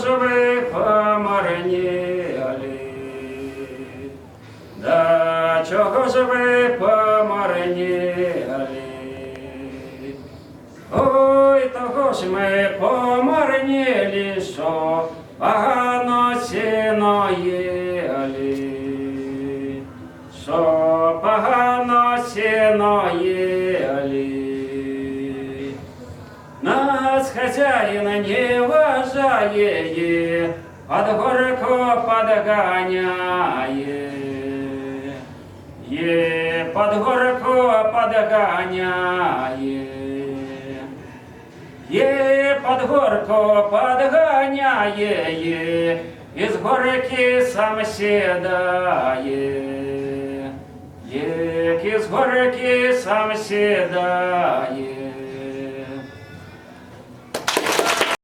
ж ви помарніли? Да чого ж ви помарніли? Ой, того ж ми помарніли, що погано сіно їли, що погано сіно їли. Нас хазяїн не вважає, под горку подганяє, под горку подганяє, под горку подганяє, із горки сам сідає, із горки сам сідає.